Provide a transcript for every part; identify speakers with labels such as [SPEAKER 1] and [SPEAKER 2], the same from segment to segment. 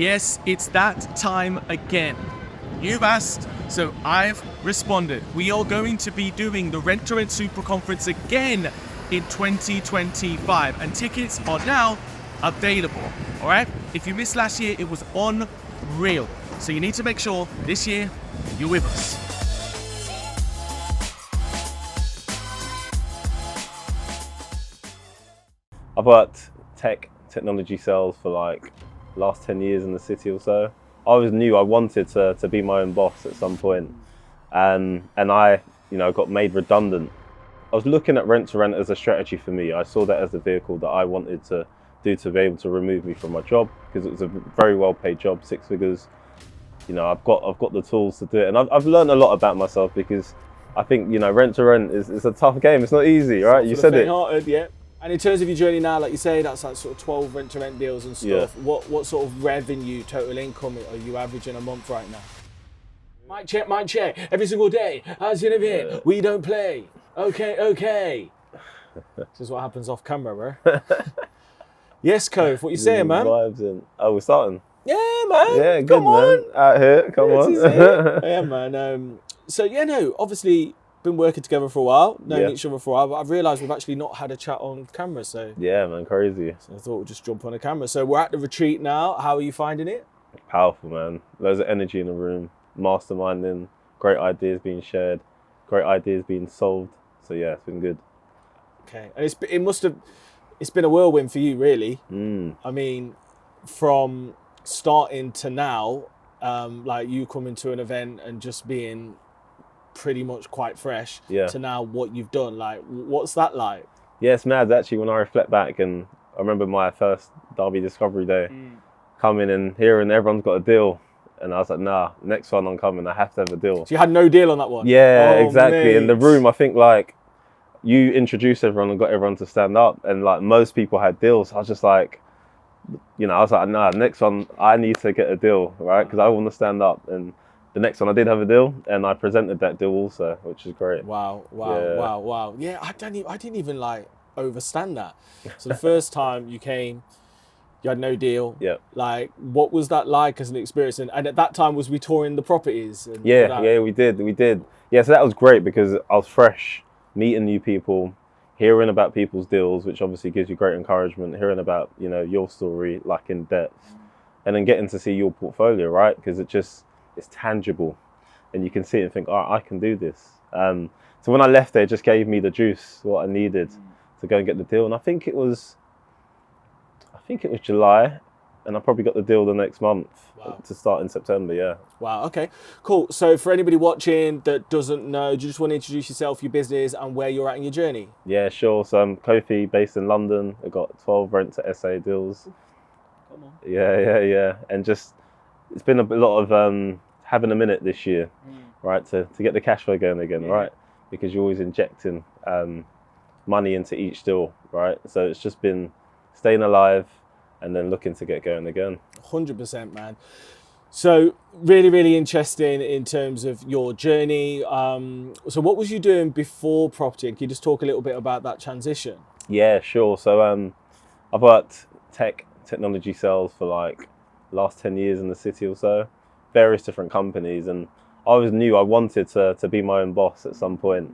[SPEAKER 1] Yes, it's that time again. You've asked, so I've responded. We are going to be doing the Rent to Rent Super Conference again in 2025, and tickets are now available. All right? If you missed last year, it was unreal. So you need to make sure this year you're with us.
[SPEAKER 2] I've worked technology sales for like last 10 years in the city or so. I always knew I wanted to be my own boss at some point. And I, got made redundant. I was looking at rent to rent as a strategy for me. I saw that as a vehicle that I wanted to do to be able to remove me from my job, because it was a very well paid job, 6 figures. I've got the tools to do it. And I've learned a lot about myself, because I think, rent to rent is a tough game. It's not easy, right? You said it.
[SPEAKER 3] Yeah. And in terms of your journey now, like you say, that's like sort of 12 rent-to-rent deals and stuff.
[SPEAKER 2] Yeah.
[SPEAKER 3] What sort of revenue, total income are you averaging a month right now? Mic check, every single day. How's your name here? We don't play. Okay. This is what happens off camera, bro. Yes, Kofi, what you saying, man?
[SPEAKER 2] Vibes in. Oh, we're starting?
[SPEAKER 3] Yeah, man.
[SPEAKER 2] Yeah, good,
[SPEAKER 3] come on.
[SPEAKER 2] Man. Out here, come on.
[SPEAKER 3] Yeah, man. Obviously, been working together for a while, known each other for a while, but I've realised we've actually not had a chat on camera, so...
[SPEAKER 2] Yeah, man, crazy.
[SPEAKER 3] So I thought we'd just jump on a camera. So we're at the retreat now. How are you finding it?
[SPEAKER 2] Powerful, man. Loads of energy in the room, masterminding, great ideas being shared, great ideas being solved. So yeah, it's been good.
[SPEAKER 3] Okay, and it's been a whirlwind for you, really. I mean, from starting to now, like you coming to an event and just being pretty much quite fresh to now what you've done, like what's that like?
[SPEAKER 2] Yeah, it's mad actually when I reflect back, and I remember my first Derby Discovery Day, coming and hearing everyone's got a deal, and I was like, nah, next one I'm coming, I have to have a deal.
[SPEAKER 3] So you had no deal on that one?
[SPEAKER 2] Yeah, exactly.
[SPEAKER 3] Mate.
[SPEAKER 2] In the room, I think like you introduced everyone and got everyone to stand up, and like most people had deals. I was just like, nah, next one I need to get a deal, right? Because I want to stand up. And the next one I did have a deal, and I presented that deal also, which is great.
[SPEAKER 3] Wow. Yeah, I didn't even like overstand that. So the first time you came, you had no deal.
[SPEAKER 2] Yeah.
[SPEAKER 3] Like, what was that like as an experience? And at that time, was we touring the properties? And
[SPEAKER 2] Yeah, we did. Yeah, so that was great because I was fresh, meeting new people, hearing about people's deals, which obviously gives you great encouragement, hearing about, your story, like in depth, and then getting to see your portfolio, right? Because it's tangible, and you can see it and think, oh, I can do this. So when I left there, it just gave me the juice, what I needed to go and get the deal. And I think it was July, and I probably got the deal the next month to start in September, yeah.
[SPEAKER 3] Wow, okay, cool. So for anybody watching that doesn't know, do you just want to introduce yourself, your business, and where you're at in your journey?
[SPEAKER 2] Yeah, sure. So I'm Kofi, based in London. I've got 12 rent to SA deals.
[SPEAKER 3] Come on.
[SPEAKER 2] Yeah. And just, it's been a lot of having a minute this year, right, to get the cash flow going again, right? Because you're always injecting money into each deal, right? So it's just been staying alive and then looking to get going again.
[SPEAKER 3] 100%, man. So really, really interesting in terms of your journey. So what was you doing before property? Can you just talk a little bit about that transition?
[SPEAKER 2] Yeah, sure. So I've worked technology sales for like last 10 years in the city or so, various different companies, and I always knew I wanted to be my own boss at some point.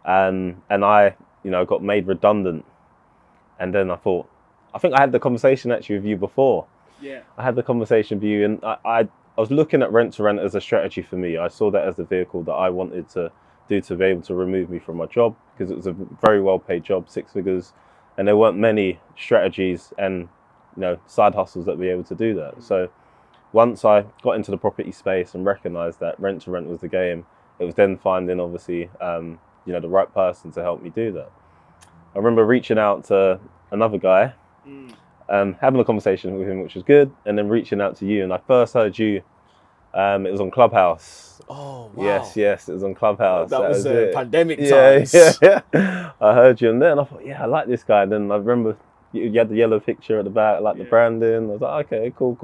[SPEAKER 2] And I, got made redundant. And then I think I had the conversation actually with you before.
[SPEAKER 3] Yeah.
[SPEAKER 2] I had the conversation with you, and I was looking at rent to rent as a strategy for me. I saw that as the vehicle that I wanted to do to be able to remove me from my job, because it was a very well paid job, 6 figures, and there weren't many strategies and side hustles that were able to do that. So once I got into the property space and recognized that rent to rent was the game, it was then finding obviously the right person to help me do that. I remember reaching out to another guy, having a conversation with him, which was good, and then reaching out to you. And I first heard you, it was on Clubhouse.
[SPEAKER 3] Oh, wow.
[SPEAKER 2] Yes, it was on Clubhouse.
[SPEAKER 3] That was pandemic
[SPEAKER 2] times.
[SPEAKER 3] times.
[SPEAKER 2] Yeah. I heard you, and then I thought, yeah, I like this guy. And then I remember you had the yellow picture at the back, like the branding. I was like, okay, cool.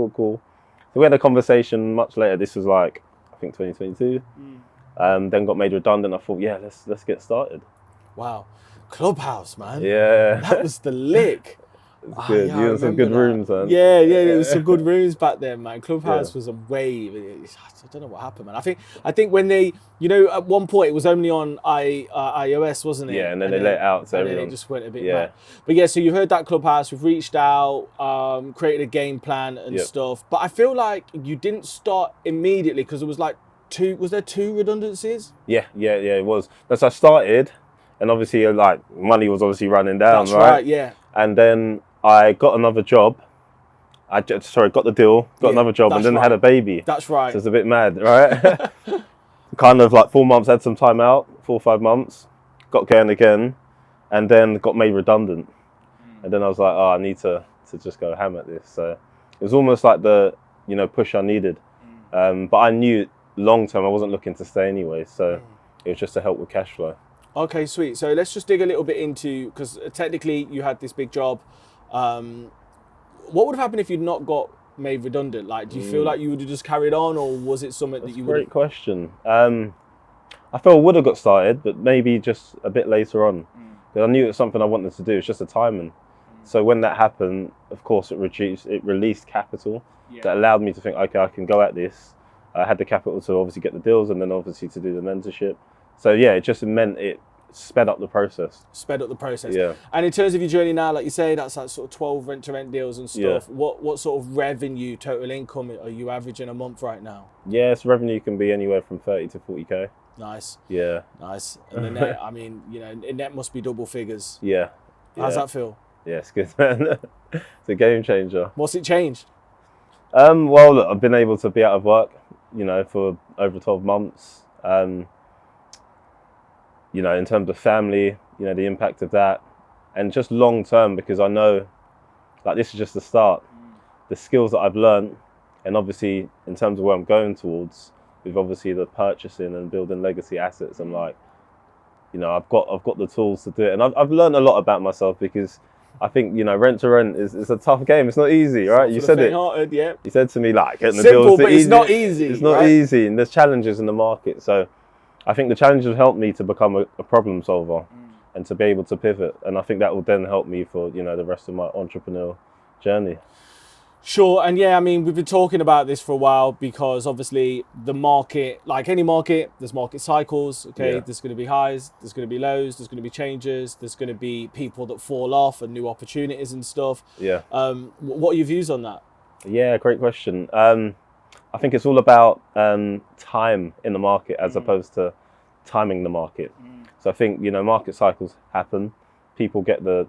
[SPEAKER 2] So we had a conversation much later. This was like, I think 2022. Then got made redundant. I thought, yeah, let's get started.
[SPEAKER 3] Wow. Clubhouse, man.
[SPEAKER 2] Yeah.
[SPEAKER 3] That was the lick.
[SPEAKER 2] It's good.
[SPEAKER 3] Yeah,
[SPEAKER 2] You
[SPEAKER 3] I
[SPEAKER 2] in some good
[SPEAKER 3] remember that.
[SPEAKER 2] rooms, man.
[SPEAKER 3] Yeah, there was some good rooms back then, man. Clubhouse
[SPEAKER 2] Yeah.
[SPEAKER 3] was a wave. I don't know what happened, man. I think when they, at one point it was only on iOS, wasn't it?
[SPEAKER 2] Yeah, and then they let it out to
[SPEAKER 3] and then
[SPEAKER 2] everyone.
[SPEAKER 3] it just went a bit
[SPEAKER 2] Yeah.
[SPEAKER 3] mad. But yeah, so you heard that Clubhouse. We've reached out, created a game plan and
[SPEAKER 2] Yep.
[SPEAKER 3] stuff. But I feel like you didn't start immediately because it was like was there two redundancies?
[SPEAKER 2] Yeah, it was. That's I started, and obviously, like, money was obviously running down,
[SPEAKER 3] That's right, yeah.
[SPEAKER 2] And then I got another job. Got the deal, got another job, and then had a baby.
[SPEAKER 3] That's right.
[SPEAKER 2] So it's a bit mad, right? Kind of like 4 months, had some time out, 4 or 5 months, got going again, and then got made redundant. And then I was like, oh, I need to just go ham at this. So it was almost like the, push I needed. But I knew long term I wasn't looking to stay anyway. So it was just to help with cash flow.
[SPEAKER 3] Okay, sweet. So let's just dig a little bit into, because technically you had this big job. What would have happened if you'd not got made redundant? Like, do you feel like you would have just carried on, or was it something that you would?
[SPEAKER 2] Great question. I feel I would have got started, but maybe just a bit later on. Because I knew it was something I wanted to do. It's just a timing. So when that happened, of course, it released capital that allowed me to think, okay, I can go at this. I had the capital to obviously get the deals, and then obviously to do the mentorship. So yeah, it just meant it sped up the process.
[SPEAKER 3] Yeah. And in terms of your journey now, like you say, that's like sort of 12 rent-to-rent deals and stuff.
[SPEAKER 2] Yeah.
[SPEAKER 3] What sort of revenue, total income are you averaging a month right now?
[SPEAKER 2] Yes, revenue can be anywhere from 30 to 40k.
[SPEAKER 3] Nice.
[SPEAKER 2] Yeah.
[SPEAKER 3] Nice. And the net, I mean, net must be double figures.
[SPEAKER 2] Yeah.
[SPEAKER 3] How's that feel?
[SPEAKER 2] Yeah, it's good, man. It's a game changer.
[SPEAKER 3] What's it changed?
[SPEAKER 2] Well, look, I've been able to be out of work, for over 12 months. In terms of family, the impact of that, and just long term, because I know, like, this is just the start. The skills that I've learned, and obviously in terms of where I'm going towards, with obviously the purchasing and building legacy assets, I'm like, I've got the tools to do it, and I've learned a lot about myself, because I think rent to rent is a tough game. It's not easy, right? You said it.
[SPEAKER 3] Yeah.
[SPEAKER 2] You said to me, like, getting the
[SPEAKER 3] Simple,
[SPEAKER 2] deals.
[SPEAKER 3] but it's not easy.
[SPEAKER 2] It's not easy, and there's challenges in the market. So I think the challenges have helped me to become a problem solver and to be able to pivot. And I think that will then help me for, the rest of my entrepreneurial journey.
[SPEAKER 3] Sure. And yeah, I mean, we've been talking about this for a while, because obviously the market, like any market, there's market cycles. Okay.
[SPEAKER 2] Yeah.
[SPEAKER 3] There's going to be highs, there's going to be lows, there's going to be changes, there's going to be people that fall off and new opportunities and stuff.
[SPEAKER 2] Yeah.
[SPEAKER 3] What are your views on that?
[SPEAKER 2] Yeah, great question. I think it's all about time in the market as opposed to timing the market. So I think, market cycles happen. People get the,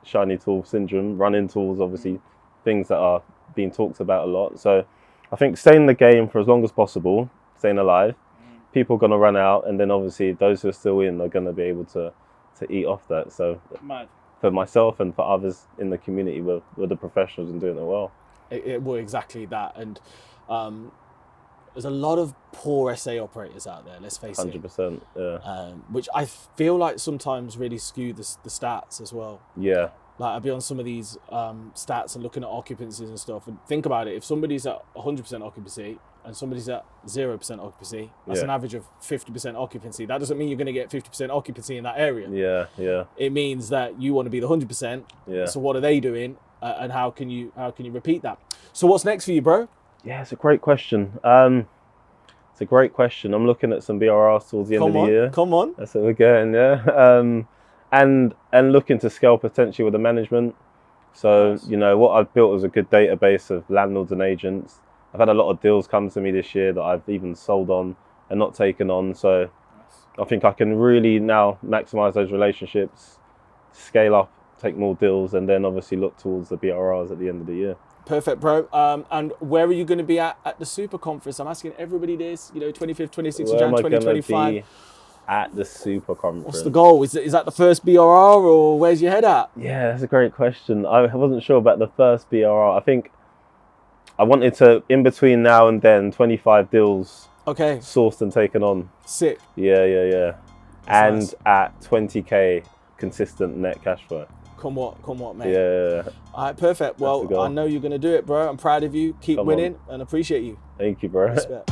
[SPEAKER 2] shiny tool syndrome, run-in tools, obviously, things that are being talked about a lot. So I think staying in the game for as long as possible, staying alive, people are going to run out, and then obviously those who are still in are going to be able to eat off that. So for myself and for others in the community, we're the professionals and doing it well.
[SPEAKER 3] Well, exactly that. And there's a lot of poor SA operators out there, let's face
[SPEAKER 2] 100%,
[SPEAKER 3] yeah. Which I feel like sometimes really skew the stats as well.
[SPEAKER 2] Yeah.
[SPEAKER 3] Like, I'll be on some of these stats and looking at occupancies and stuff, and think about it. If somebody's at 100% occupancy and somebody's at 0% occupancy, that's an average of 50% occupancy. That doesn't mean you're going to get 50% occupancy in that area.
[SPEAKER 2] Yeah.
[SPEAKER 3] It means that you want to be the 100%.
[SPEAKER 2] Yeah.
[SPEAKER 3] So what are they doing, and how can you repeat that? So what's next for you, bro?
[SPEAKER 2] Yeah, it's a great question. I'm looking at some BRRs towards the end of the year.
[SPEAKER 3] Come on.
[SPEAKER 2] That's what we're getting, yeah. And looking to scale potentially with the management. So,
[SPEAKER 3] Nice.
[SPEAKER 2] What I've built is a good database of landlords and agents. I've had a lot of deals come to me this year that I've even sold on and not taken on. So I think I can really now maximize those relationships, scale up, take more deals, and then obviously look towards the BRRs at the end of the year.
[SPEAKER 3] Perfect, bro. And where are you going to be at the Super Conference? I'm asking everybody this, 25th, 26th of Jan, 2025.
[SPEAKER 2] At the Super Conference.
[SPEAKER 3] What's the goal? Is that the first BRR, or where's your head at?
[SPEAKER 2] Yeah, that's a great question. I wasn't sure about the first BRR. I think I wanted to, in between now and then, 25 deals sourced and taken on.
[SPEAKER 3] Sick.
[SPEAKER 2] Yeah. And nice. At 20k consistent net cash flow.
[SPEAKER 3] Come what, mate?
[SPEAKER 2] Yeah.
[SPEAKER 3] All right, perfect. Well, I know you're going to do it, bro. I'm proud of you. Keep winning and appreciate you.
[SPEAKER 2] Thank you, bro.
[SPEAKER 3] Respect.